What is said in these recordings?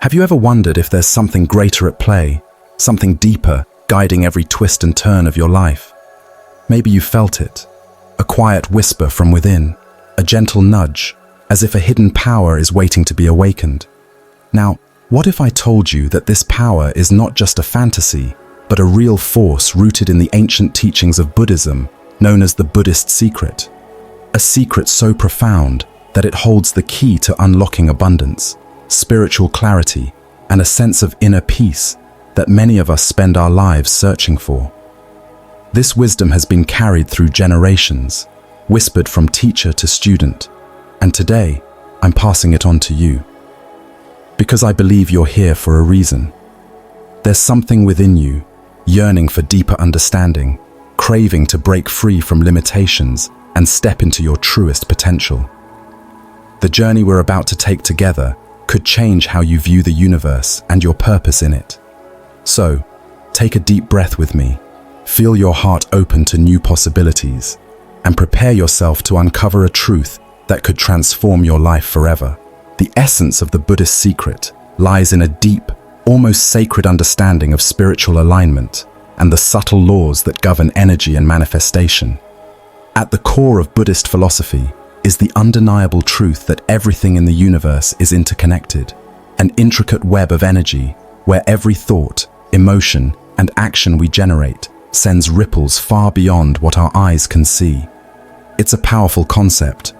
Have you ever wondered if there's something greater at play, something deeper, guiding every twist and turn of your life? Maybe you felt it, a quiet whisper from within, a gentle nudge, as if a hidden power is waiting to be awakened. Now, what if I told you that this power is not just a fantasy, but a real force rooted in the ancient teachings of Buddhism, known as the Buddhist Secret? A secret so profound that it holds the key to unlocking abundance, spiritual clarity, and a sense of inner peace that many of us spend our lives searching for. This wisdom has been carried through generations, whispered from teacher to student, and today I'm passing it on to you. Because I believe you're here for a reason. There's something within you, yearning for deeper understanding, craving to break free from limitations and step into your truest potential. The journey we're about to take together could change how you view the universe and your purpose in it. So, take a deep breath with me, feel your heart open to new possibilities, and prepare yourself to uncover a truth that could transform your life forever. The essence of the Buddhist secret lies in a deep, almost sacred understanding of spiritual alignment and the subtle laws that govern energy and manifestation. At the core of Buddhist philosophy is the undeniable truth that everything in the universe is interconnected, an intricate web of energy where every thought, emotion, and action we generate sends ripples far beyond what our eyes can see. It's a powerful concept,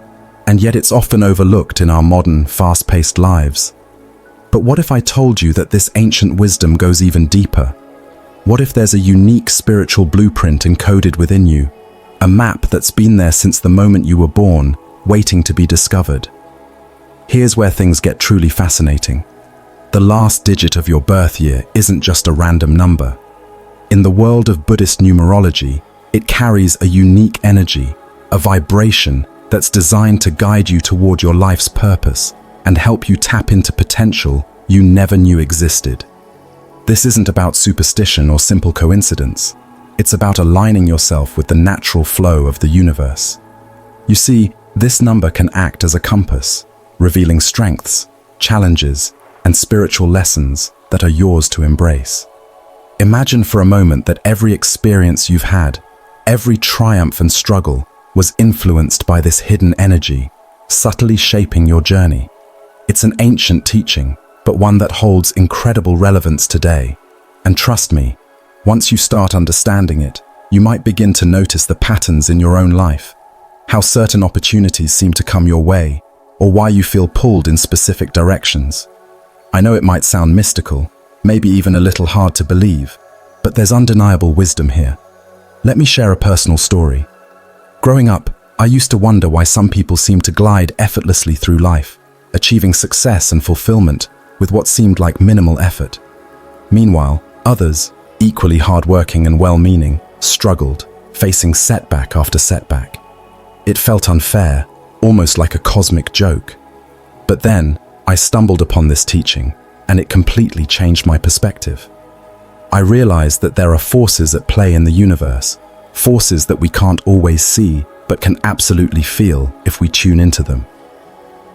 and yet it's often overlooked in our modern, fast-paced lives. But what if I told you that this ancient wisdom goes even deeper? What if there's a unique spiritual blueprint encoded within you, a map that's been there since the moment you were born, waiting to be discovered? Here's where things get truly fascinating. The last digit of your birth year isn't just a random number. In the world of Buddhist numerology, it carries a unique energy, a vibration that's designed to guide you toward your life's purpose and help you tap into potential you never knew existed. This isn't about superstition or simple coincidence. It's about aligning yourself with the natural flow of the universe. You see, this number can act as a compass, revealing strengths, challenges, and spiritual lessons that are yours to embrace. Imagine for a moment that every experience you've had, every triumph and struggle, was influenced by this hidden energy, subtly shaping your journey. It's an ancient teaching, but one that holds incredible relevance today. And trust me, once you start understanding it, you might begin to notice the patterns in your own life, how certain opportunities seem to come your way, or why you feel pulled in specific directions. I know it might sound mystical, maybe even a little hard to believe, but there's undeniable wisdom here. Let me share a personal story. Growing up, I used to wonder why some people seemed to glide effortlessly through life, achieving success and fulfillment with what seemed like minimal effort. Meanwhile, others, equally hardworking and well-meaning, struggled, facing setback after setback. It felt unfair, almost like a cosmic joke. But then, I stumbled upon this teaching, and it completely changed my perspective. I realized that there are forces at play in the universe, forces that we can't always see, but can absolutely feel if we tune into them.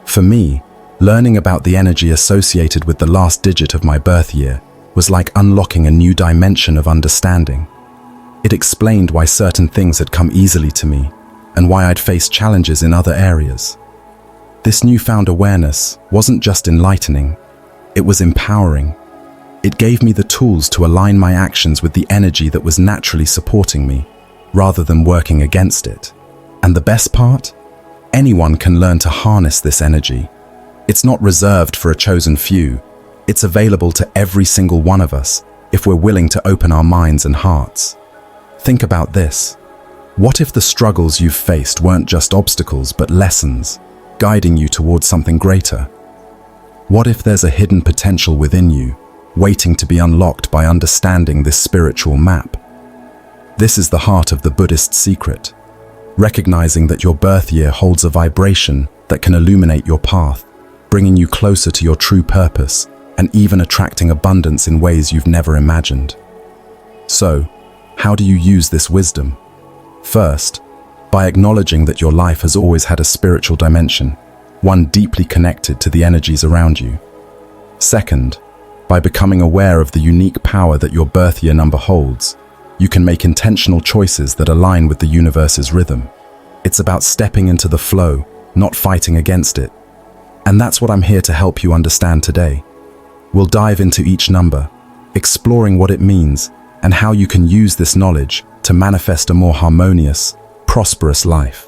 For me, learning about the energy associated with the last digit of my birth year was like unlocking a new dimension of understanding. It explained why certain things had come easily to me, and why I'd faced challenges in other areas. This newfound awareness wasn't just enlightening, it was empowering. It gave me the tools to align my actions with the energy that was naturally supporting me, rather than working against it. And the best part? Anyone can learn to harness this energy. It's not reserved for a chosen few. It's available to every single one of us if we're willing to open our minds and hearts. Think about this. What if the struggles you've faced weren't just obstacles but lessons, guiding you towards something greater? What if there's a hidden potential within you, waiting to be unlocked by understanding this spiritual map? This is the heart of the Buddhist secret, recognizing that your birth year holds a vibration that can illuminate your path, bringing you closer to your true purpose and even attracting abundance in ways you've never imagined. So, how do you use this wisdom? First, by acknowledging that your life has always had a spiritual dimension, one deeply connected to the energies around you. Second, by becoming aware of the unique power that your birth year number holds, you can make intentional choices that align with the universe's rhythm. It's about stepping into the flow, not fighting against it. And that's what I'm here to help you understand today. We'll dive into each number, exploring what it means and how you can use this knowledge to manifest a more harmonious, prosperous life.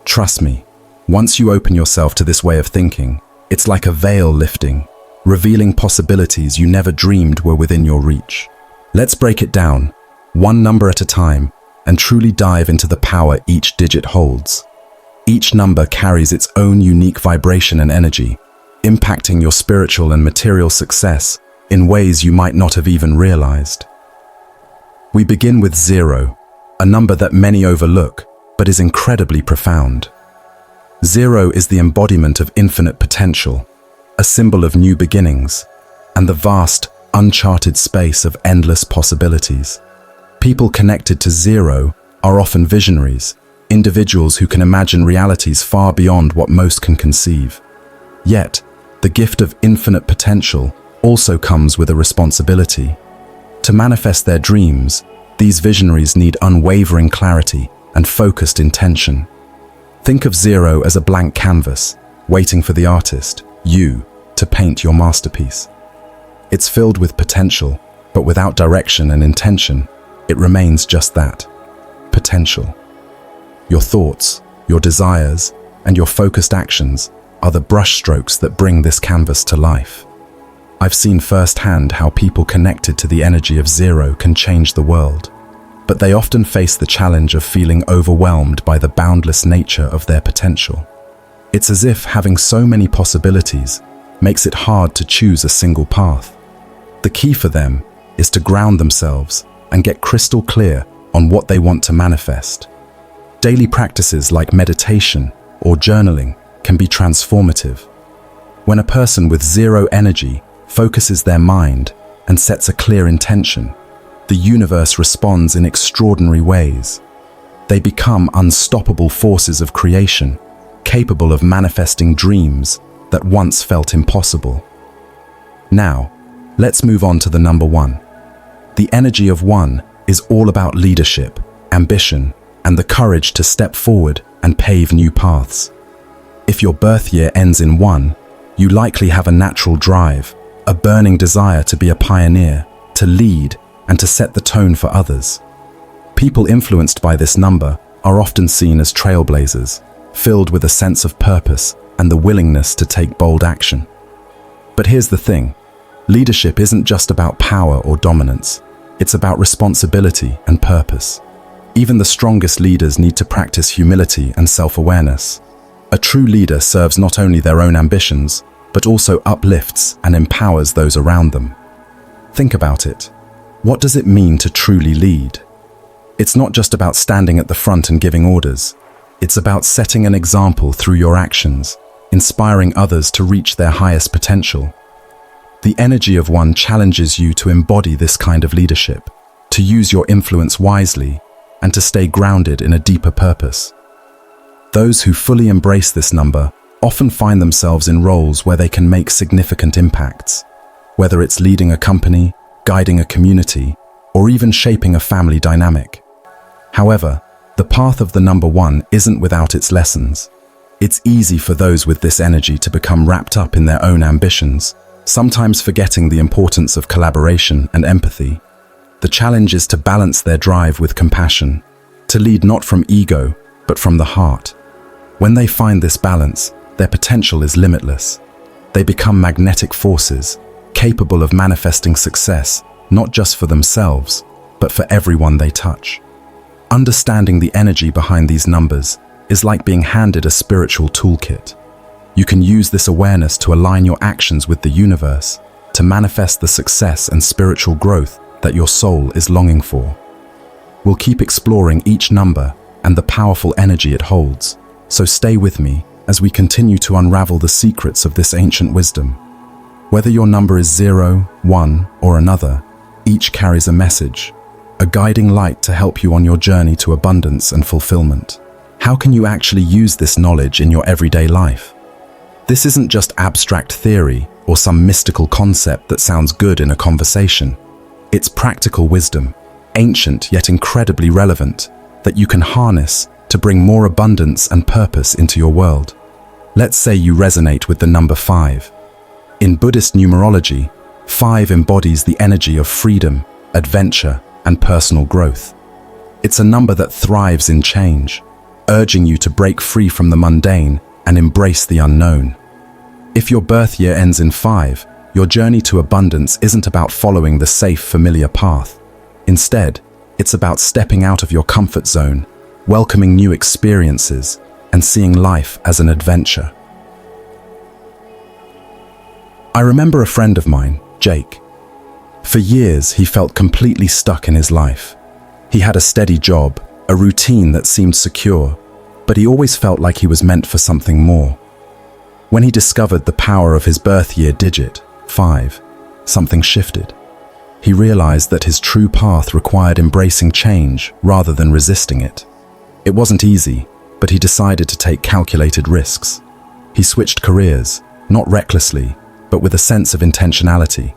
Trust me, once you open yourself to this way of thinking, it's like a veil lifting, revealing possibilities you never dreamed were within your reach. Let's break it down, one number at a time, and truly dive into the power each digit holds. Each number carries its own unique vibration and energy, impacting your spiritual and material success in ways you might not have even realized. We begin with 0, a number that many overlook, but is incredibly profound. 0 is the embodiment of infinite potential, a symbol of new beginnings, and the vast, uncharted space of endless possibilities. People connected to 0 are often visionaries, individuals who can imagine realities far beyond what most can conceive. Yet, the gift of infinite potential also comes with a responsibility. To manifest their dreams, these visionaries need unwavering clarity and focused intention. Think of 0 as a blank canvas, waiting for the artist, you, to paint your masterpiece. It's filled with potential, but without direction and intention, it remains just that, potential. Your thoughts, your desires, and your focused actions are the brushstrokes that bring this canvas to life. I've seen firsthand how people connected to the energy of 0 can change the world, but they often face the challenge of feeling overwhelmed by the boundless nature of their potential. It's as if having so many possibilities makes it hard to choose a single path. The key for them is to ground themselves and get crystal clear on what they want to manifest. Daily practices like meditation or journaling can be transformative. When a person with 0 energy focuses their mind and sets a clear intention, the universe responds in extraordinary ways. They become unstoppable forces of creation, capable of manifesting dreams that once felt impossible. Now, let's move on to the number 1. The energy of 1 is all about leadership, ambition, and the courage to step forward and pave new paths. If your birth year ends in 1, you likely have a natural drive, a burning desire to be a pioneer, to lead, and to set the tone for others. People influenced by this number are often seen as trailblazers, filled with a sense of purpose and the willingness to take bold action. But here's the thing, leadership isn't just about power or dominance, it's about responsibility and purpose. Even the strongest leaders need to practice humility and self-awareness. A true leader serves not only their own ambitions, but also uplifts and empowers those around them. Think about it. What does it mean to truly lead? It's not just about standing at the front and giving orders. It's about setting an example through your actions, inspiring others to reach their highest potential. The energy of 1 challenges you to embody this kind of leadership, to use your influence wisely, and to stay grounded in a deeper purpose. Those who fully embrace this number often find themselves in roles where they can make significant impacts, whether it's leading a company, guiding a community, or even shaping a family dynamic. However, the path of the number 1 isn't without its lessons. It's easy for those with this energy to become wrapped up in their own ambitions, sometimes forgetting the importance of collaboration and empathy. The challenge is to balance their drive with compassion, to lead not from ego, but from the heart. When they find this balance, their potential is limitless. They become magnetic forces, capable of manifesting success, not just for themselves, but for everyone they touch. Understanding the energy behind these numbers is like being handed a spiritual toolkit. You can use this awareness to align your actions with the universe, to manifest the success and spiritual growth that your soul is longing for. We'll keep exploring each number and the powerful energy it holds, so stay with me as we continue to unravel the secrets of this ancient wisdom. Whether your number is 0, 1, or another, each carries a message, a guiding light to help you on your journey to abundance and fulfillment. How can you actually use this knowledge in your everyday life? This isn't just abstract theory, or some mystical concept that sounds good in a conversation. It's practical wisdom, ancient yet incredibly relevant, that you can harness to bring more abundance and purpose into your world. Let's say you resonate with the number 5. In Buddhist numerology, 5 embodies the energy of freedom, adventure, and personal growth. It's a number that thrives in change, urging you to break free from the mundane and embrace the unknown. If your birth year ends in 5, your journey to abundance isn't about following the safe, familiar path. Instead, it's about stepping out of your comfort zone, welcoming new experiences, and seeing life as an adventure. I remember a friend of mine, Jake. For years, he felt completely stuck in his life. He had a steady job, a routine that seemed secure, but he always felt like he was meant for something more. When he discovered the power of his birth year digit, 5, something shifted. He realized that his true path required embracing change rather than resisting it. It wasn't easy, but he decided to take calculated risks. He switched careers, not recklessly, but with a sense of intentionality.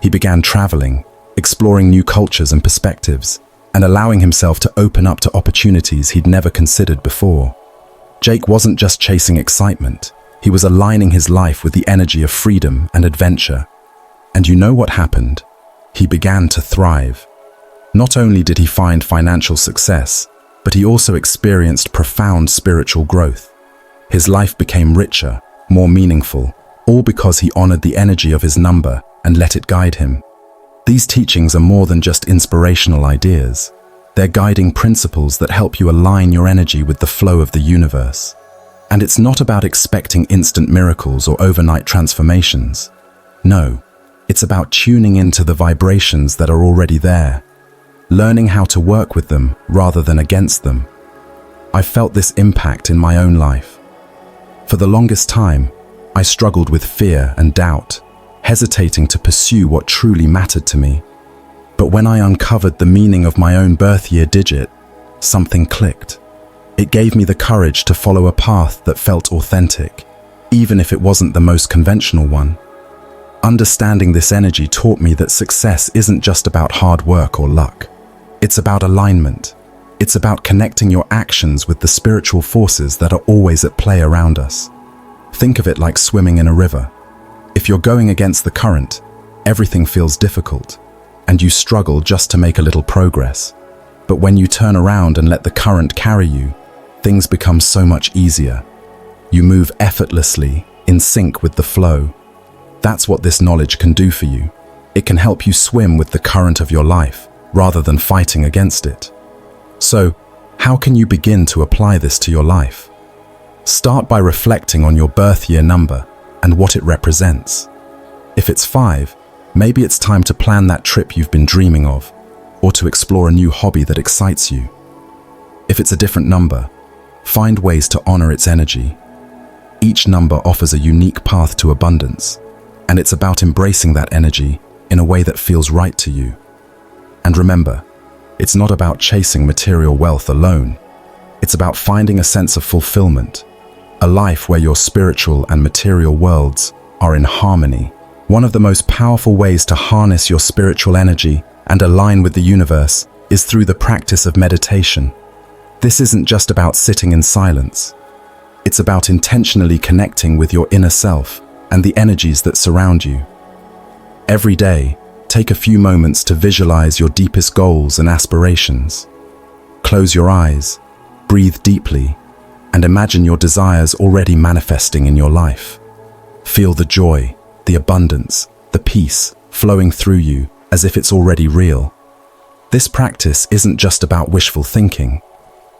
He began traveling, exploring new cultures and perspectives, and allowing himself to open up to opportunities he'd never considered before. Jake wasn't just chasing excitement, he was aligning his life with the energy of freedom and adventure. And you know what happened? He began to thrive. Not only did he find financial success, but he also experienced profound spiritual growth. His life became richer, more meaningful, all because he honored the energy of his number and let it guide him. These teachings are more than just inspirational ideas. They're guiding principles that help you align your energy with the flow of the universe. And it's not about expecting instant miracles or overnight transformations. No, it's about tuning into the vibrations that are already there, learning how to work with them rather than against them. I felt this impact in my own life. For the longest time, I struggled with fear and doubt, hesitating to pursue what truly mattered to me. But when I uncovered the meaning of my own birth year digit, something clicked. It gave me the courage to follow a path that felt authentic, even if it wasn't the most conventional one. Understanding this energy taught me that success isn't just about hard work or luck. It's about alignment. It's about connecting your actions with the spiritual forces that are always at play around us. Think of it like swimming in a river. If you're going against the current, everything feels difficult, and you struggle just to make a little progress. But when you turn around and let the current carry you, things become so much easier. You move effortlessly, in sync with the flow. That's what this knowledge can do for you. It can help you swim with the current of your life, rather than fighting against it. So, how can you begin to apply this to your life? Start by reflecting on your birth year number and what it represents. If it's 5, maybe it's time to plan that trip you've been dreaming of, or to explore a new hobby that excites you. If it's a different number, find ways to honor its energy. Each number offers a unique path to abundance, and it's about embracing that energy in a way that feels right to you. And remember, it's not about chasing material wealth alone. It's about finding a sense of fulfillment, a life where your spiritual and material worlds are in harmony. One of the most powerful ways to harness your spiritual energy and align with the universe is through the practice of meditation. This isn't just about sitting in silence. It's about intentionally connecting with your inner self and the energies that surround you. Every day, take a few moments to visualize your deepest goals and aspirations. Close your eyes, breathe deeply, and imagine your desires already manifesting in your life. Feel the joy, the abundance, the peace flowing through you as if it's already real. This practice isn't just about wishful thinking.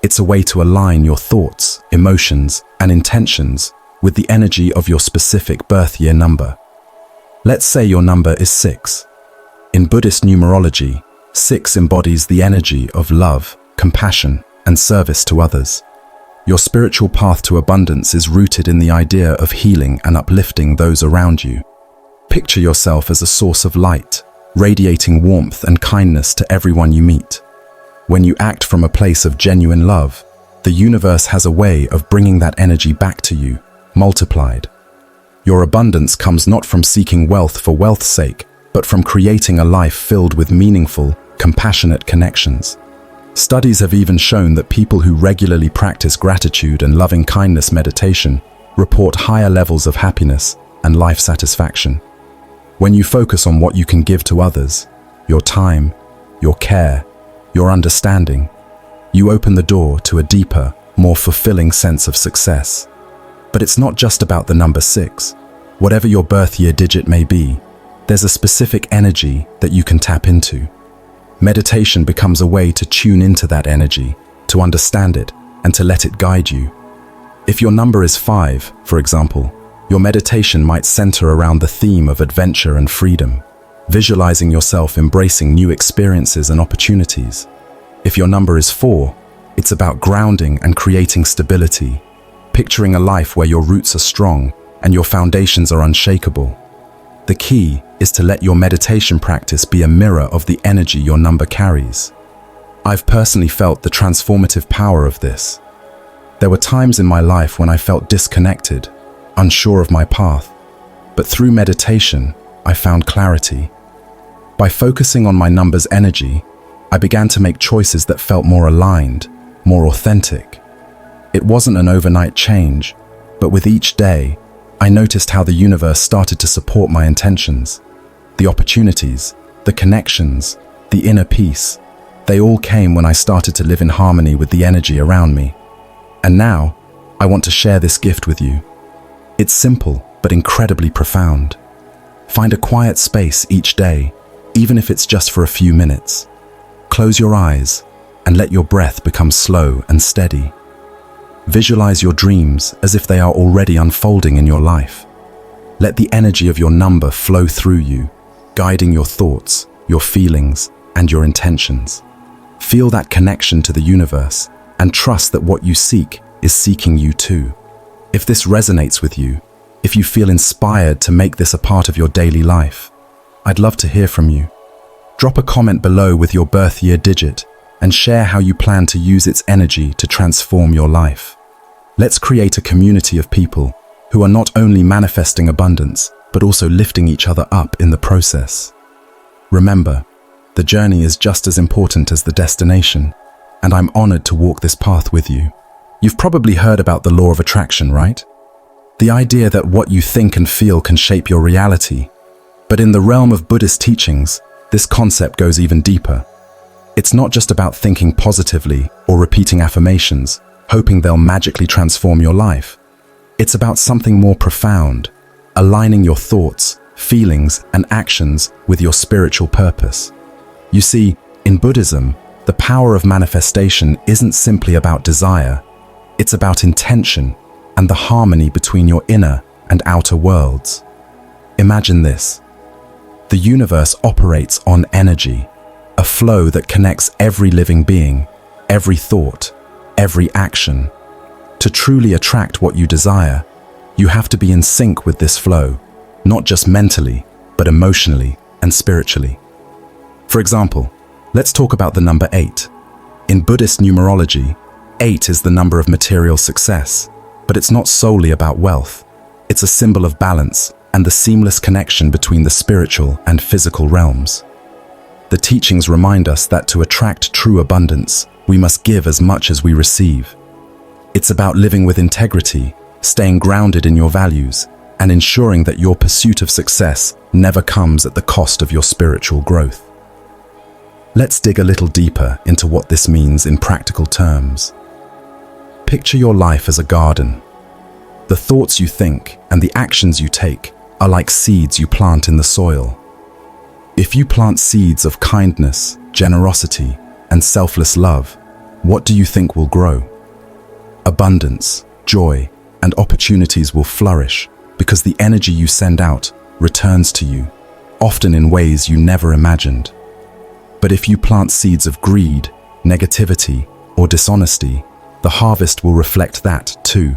It's a way to align your thoughts, emotions, and intentions with the energy of your specific birth year number. Let's say your number is 6. In Buddhist numerology, 6 embodies the energy of love, compassion, and service to others. Your spiritual path to abundance is rooted in the idea of healing and uplifting those around you. Picture yourself as a source of light, radiating warmth and kindness to everyone you meet. When you act from a place of genuine love, the universe has a way of bringing that energy back to you, multiplied. Your abundance comes not from seeking wealth for wealth's sake, but from creating a life filled with meaningful, compassionate connections. Studies have even shown that people who regularly practice gratitude and loving-kindness meditation report higher levels of happiness and life satisfaction. When you focus on what you can give to others, your time, your care, your understanding, you open the door to a deeper, more fulfilling sense of success. But it's not just about the number 6. Whatever your birth year digit may be, there's a specific energy that you can tap into. Meditation becomes a way to tune into that energy, to understand it, and to let it guide you. If your number is 5, for example, your meditation might center around the theme of adventure and freedom, visualizing yourself embracing new experiences and opportunities. If your number is 4, it's about grounding and creating stability, picturing a life where your roots are strong and your foundations are unshakable. The key is to let your meditation practice be a mirror of the energy your number carries. I've personally felt the transformative power of this. There were times in my life when I felt disconnected, unsure of my path, but through meditation, I found clarity. By focusing on my number's energy, I began to make choices that felt more aligned, more authentic. It wasn't an overnight change, but with each day, I noticed how the universe started to support my intentions. The opportunities, the connections, the inner peace, they all came when I started to live in harmony with the energy around me. And now, I want to share this gift with you. It's simple, but incredibly profound. Find a quiet space each day, even if it's just for a few minutes. Close your eyes and let your breath become slow and steady. Visualize your dreams as if they are already unfolding in your life. Let the energy of your number flow through you, guiding your thoughts, your feelings, and your intentions. Feel that connection to the universe and trust that what you seek is seeking you too. If this resonates with you, if you feel inspired to make this a part of your daily life, I'd love to hear from you. Drop a comment below with your birth year digit and share how you plan to use its energy to transform your life. Let's create a community of people who are not only manifesting abundance, but also lifting each other up in the process. Remember, the journey is just as important as the destination, and I'm honored to walk this path with you. You've probably heard about the law of attraction, right? The idea that what you think and feel can shape your reality. But in the realm of Buddhist teachings, this concept goes even deeper. It's not just about thinking positively or repeating affirmations, hoping they'll magically transform your life. It's about something more profound, aligning your thoughts, feelings, and actions with your spiritual purpose. You see, in Buddhism, the power of manifestation isn't simply about desire. It's about intention and the harmony between your inner and outer worlds. Imagine this. The universe operates on energy, a flow that connects every living being, every thought, every action. To truly attract what you desire, you have to be in sync with this flow, not just mentally, but emotionally and spiritually. For example, let's talk about the number 8. In Buddhist numerology, 8 is the number of material success, but it's not solely about wealth. It's a symbol of balance and the seamless connection between the spiritual and physical realms. The teachings remind us that to attract true abundance, we must give as much as we receive. It's about living with integrity, staying grounded in your values, and ensuring that your pursuit of success never comes at the cost of your spiritual growth. Let's dig a little deeper into what this means in practical terms. Picture your life as a garden. The thoughts you think and the actions you take are like seeds you plant in the soil. If you plant seeds of kindness, generosity, and selfless love, what do you think will grow? Abundance, joy, and opportunities will flourish because the energy you send out returns to you, often in ways you never imagined. But if you plant seeds of greed, negativity, or dishonesty, the harvest will reflect that too.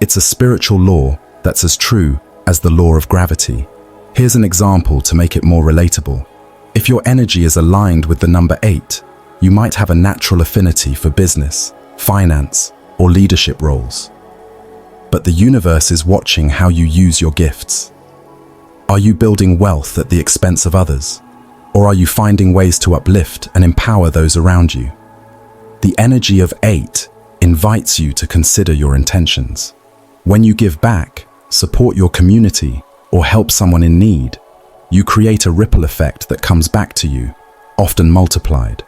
It's a spiritual law that's as true as the law of gravity. Here's an example to make it more relatable. If your energy is aligned with the number 8, you might have a natural affinity for business, finance, or leadership roles. but the universe is watching how you use your gifts. Are you building wealth at the expense of others? Or are you finding ways to uplift and empower those around you? The energy of 8 invites you to consider your intentions. When you give back, support your community, or help someone in need, you create a ripple effect that comes back to you, often multiplied.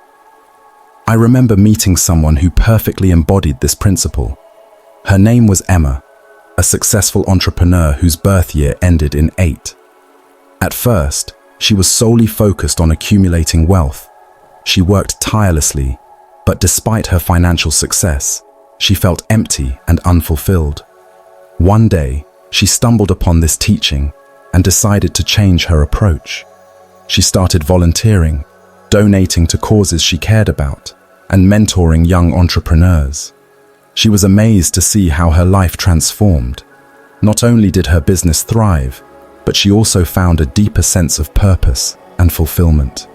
I remember meeting someone who perfectly embodied this principle. Her name was Emma, a successful entrepreneur whose birth year ended in 8. At first, she was solely focused on accumulating wealth. She worked tirelessly, but despite her financial success, she felt empty and unfulfilled. One day, she stumbled upon this teaching and decided to change her approach. She started volunteering, donating to causes she cared about, and mentoring young entrepreneurs. She was amazed to see how her life transformed. Not only did her business thrive, but she also found a deeper sense of purpose and fulfillment.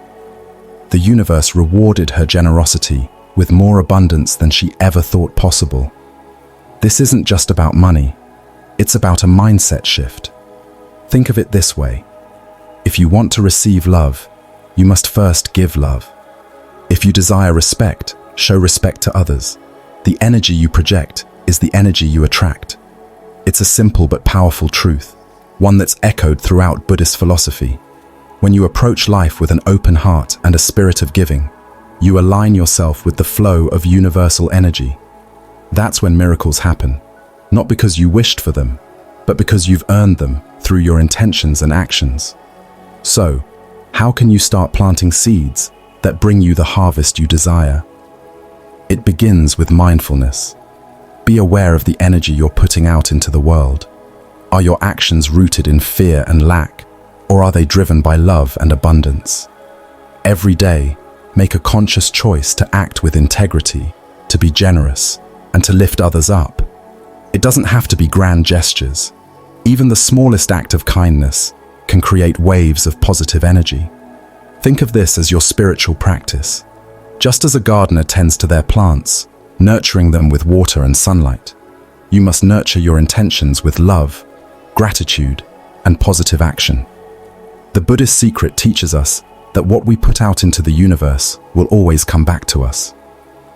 The universe rewarded her generosity with more abundance than she ever thought possible. This isn't just about money, it's about a mindset shift. Think of it this way: if you want to receive love, you must first give love. If you desire respect, show respect to others. The energy you project is the energy you attract. It's a simple but powerful truth, one that's echoed throughout Buddhist philosophy. When you approach life with an open heart and a spirit of giving, you align yourself with the flow of universal energy. That's when miracles happen, not because you wished for them, but because you've earned them through your intentions and actions. So, how can you start planting seeds that bring you the harvest you desire? It begins with mindfulness. Be aware of the energy you're putting out into the world. Are your actions rooted in fear and lack, or are they driven by love and abundance? Every day, make a conscious choice to act with integrity, to be generous, and to lift others up. It doesn't have to be grand gestures. Even the smallest act of kindness can create waves of positive energy. Think of this as your spiritual practice. Just as a gardener tends to their plants, nurturing them with water and sunlight, you must nurture your intentions with love, gratitude, and positive action. The Buddhist Secret teaches us that what we put out into the universe will always come back to us.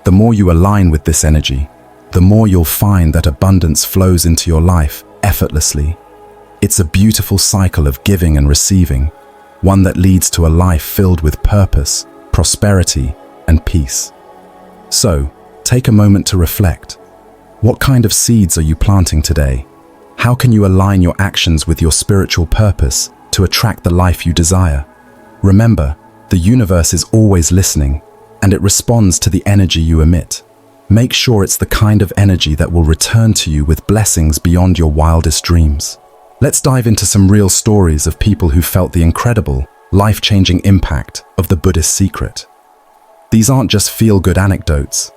The more you align with this energy, the more you'll find that abundance flows into your life effortlessly. It's a beautiful cycle of giving and receiving, one that leads to a life filled with purpose, prosperity, and peace. So, take a moment to reflect. What kind of seeds are you planting today? How can you align your actions with your spiritual purpose to attract the life you desire? Remember, the universe is always listening, and it responds to the energy you emit. Make sure it's the kind of energy that will return to you with blessings beyond your wildest dreams. Let's dive into some real stories of people who felt the incredible, life-changing impact of the Buddhist Secret. These aren't just feel-good anecdotes.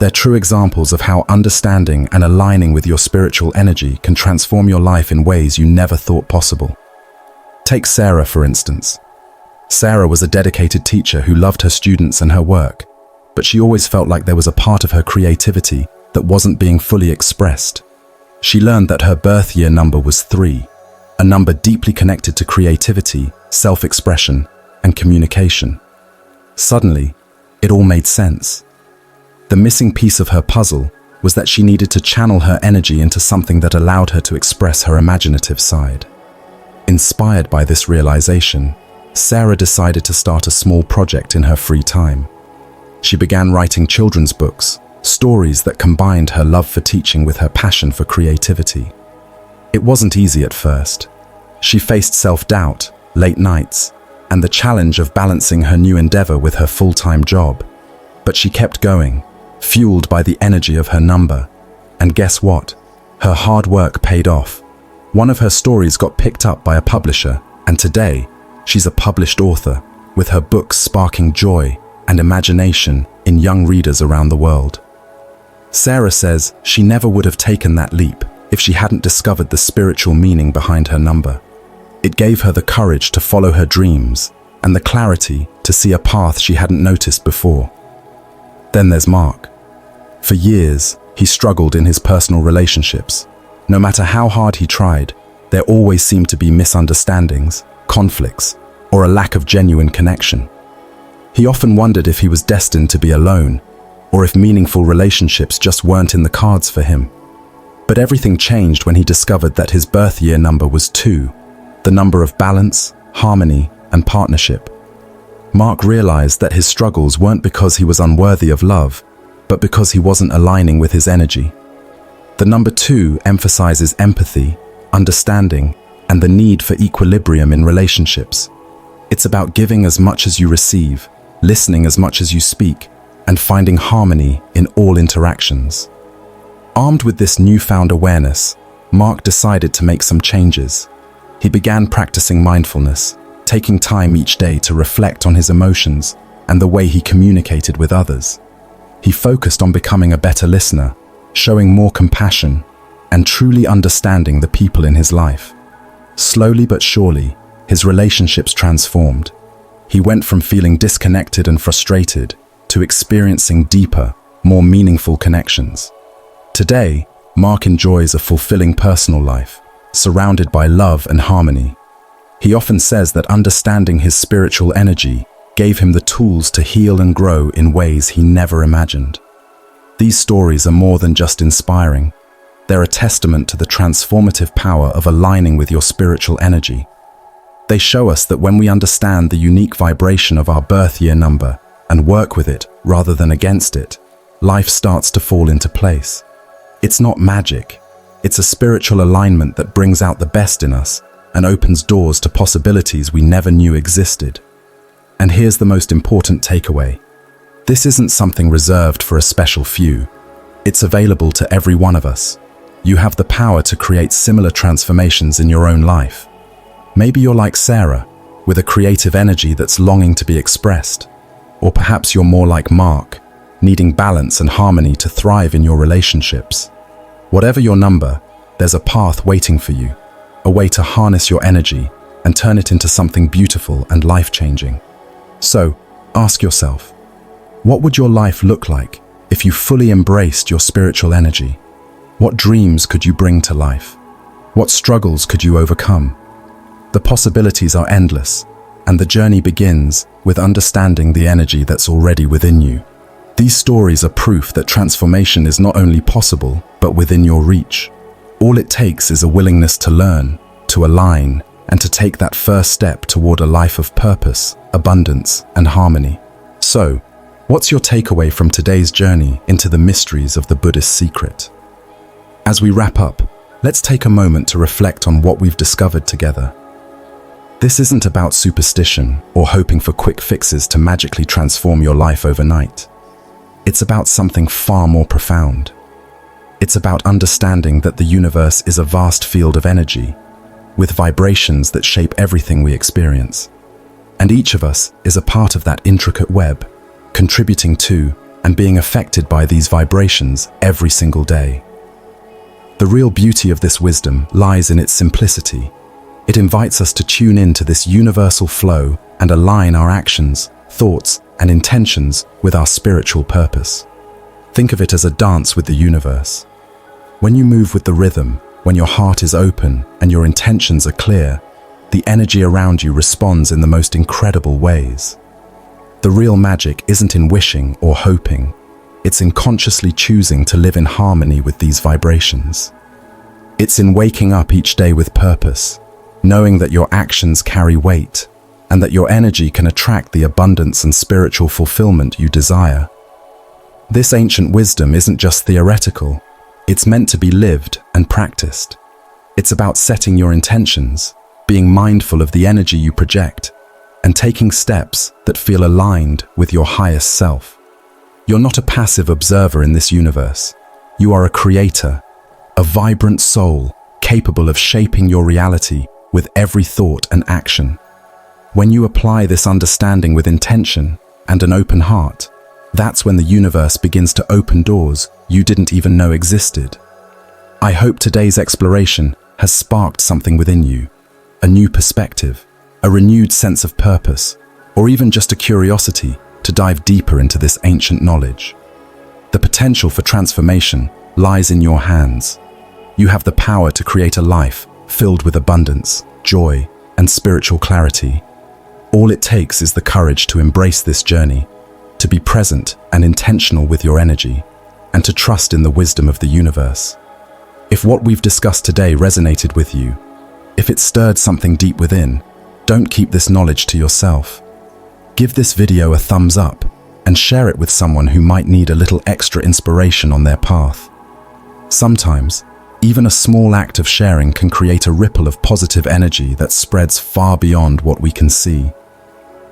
They're true examples of how understanding and aligning with your spiritual energy can transform your life in ways you never thought possible. Take Sarah, for instance. Sarah was a dedicated teacher who loved her students and her work, but she always felt like there was a part of her creativity that wasn't being fully expressed. She learned that her birth year number was 3, a number deeply connected to creativity, self-expression, and communication. Suddenly, it all made sense. The missing piece of her puzzle was that she needed to channel her energy into something that allowed her to express her imaginative side. Inspired by this realization, Sarah decided to start a small project in her free time. She began writing children's books, stories that combined her love for teaching with her passion for creativity. It wasn't easy at first. She faced self-doubt, late nights, and the challenge of balancing her new endeavor with her full-time job. But she kept going, fueled by the energy of her number. And guess what? Her hard work paid off. One of her stories got picked up by a publisher, and today, she's a published author, with her books sparking joy and imagination in young readers around the world. Sarah says she never would have taken that leap if she hadn't discovered the spiritual meaning behind her number. It gave her the courage to follow her dreams and the clarity to see a path she hadn't noticed before. Then there's Mark. For years, he struggled in his personal relationships. No matter how hard he tried, there always seemed to be misunderstandings, conflicts, or a lack of genuine connection. He often wondered if he was destined to be alone, or if meaningful relationships just weren't in the cards for him. But everything changed when he discovered that his birth year number was 2, the number of balance, harmony, and partnership. Mark realized that his struggles weren't because he was unworthy of love, but because he wasn't aligning with his energy. The number 2 emphasizes empathy, understanding, and the need for equilibrium in relationships. It's about giving as much as you receive, listening as much as you speak, and finding harmony in all interactions. Armed with this newfound awareness, Mark decided to make some changes. He began practicing mindfulness, taking time each day to reflect on his emotions and the way he communicated with others. He focused on becoming a better listener, showing more compassion, and truly understanding the people in his life. Slowly but surely, his relationships transformed. He went from feeling disconnected and frustrated to experiencing deeper, more meaningful connections. Today, Mark enjoys a fulfilling personal life, surrounded by love and harmony. He often says that understanding his spiritual energy gave him the tools to heal and grow in ways he never imagined. These stories are more than just inspiring. They're a testament to the transformative power of aligning with your spiritual energy. They show us that when we understand the unique vibration of our birth year number and work with it rather than against it, life starts to fall into place. It's not magic. It's a spiritual alignment that brings out the best in us and opens doors to possibilities we never knew existed. And here's the most important takeaway. This isn't something reserved for a special few. It's available to every one of us. You have the power to create similar transformations in your own life. Maybe you're like Sarah, with a creative energy that's longing to be expressed. Or perhaps you're more like Mark, needing balance and harmony to thrive in your relationships. Whatever your number, there's a path waiting for you, a way to harness your energy and turn it into something beautiful and life-changing. So, ask yourself, what would your life look like if you fully embraced your spiritual energy? What dreams could you bring to life? What struggles could you overcome? The possibilities are endless, and the journey begins with understanding the energy that's already within you. These stories are proof that transformation is not only possible, but within your reach. All it takes is a willingness to learn, to align, and to take that first step toward a life of purpose, abundance, and harmony. So, what's your takeaway from today's journey into the mysteries of the Buddhist Secret? As we wrap up, let's take a moment to reflect on what we've discovered together. This isn't about superstition or hoping for quick fixes to magically transform your life overnight. It's about something far more profound. It's about understanding that the universe is a vast field of energy, with vibrations that shape everything we experience. And each of us is a part of that intricate web, contributing to and being affected by these vibrations every single day. The real beauty of this wisdom lies in its simplicity. It invites us to tune into this universal flow and align our actions, thoughts, and intentions with our spiritual purpose. Think of it as a dance with the universe. When you move with the rhythm, when your heart is open and your intentions are clear, the energy around you responds in the most incredible ways. The real magic isn't in wishing or hoping. It's in consciously choosing to live in harmony with these vibrations. It's in waking up each day with purpose, knowing that your actions carry weight, and that your energy can attract the abundance and spiritual fulfillment you desire. This ancient wisdom isn't just theoretical, it's meant to be lived and practiced. It's about setting your intentions, being mindful of the energy you project, and taking steps that feel aligned with your highest self. You're not a passive observer in this universe. You are a creator, a vibrant soul capable of shaping your reality with every thought and action. When you apply this understanding with intention and an open heart, that's when the universe begins to open doors you didn't even know existed. I hope today's exploration has sparked something within you, a new perspective, a renewed sense of purpose, or even just a curiosity to dive deeper into this ancient knowledge. The potential for transformation lies in your hands. You have the power to create a life filled with abundance, joy, and spiritual clarity. All it takes is the courage to embrace this journey, to be present and intentional with your energy, and to trust in the wisdom of the universe. If what we've discussed today resonated with you, if it stirred something deep within, don't keep this knowledge to yourself. Give this video a thumbs up and share it with someone who might need a little extra inspiration on their path. Sometimes, even a small act of sharing can create a ripple of positive energy that spreads far beyond what we can see.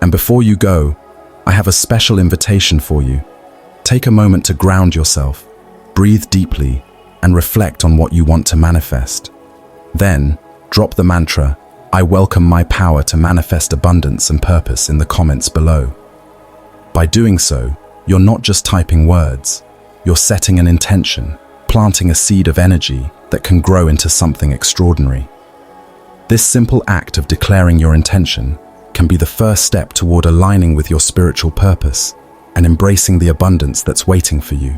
And before you go, I have a special invitation for you. Take a moment to ground yourself, breathe deeply, and reflect on what you want to manifest. Then, drop the mantra, "I welcome my power to manifest abundance and purpose," in the comments below. By doing so, you're not just typing words, you're setting an intention, planting a seed of energy that can grow into something extraordinary. This simple act of declaring your intention can be the first step toward aligning with your spiritual purpose and embracing the abundance that's waiting for you.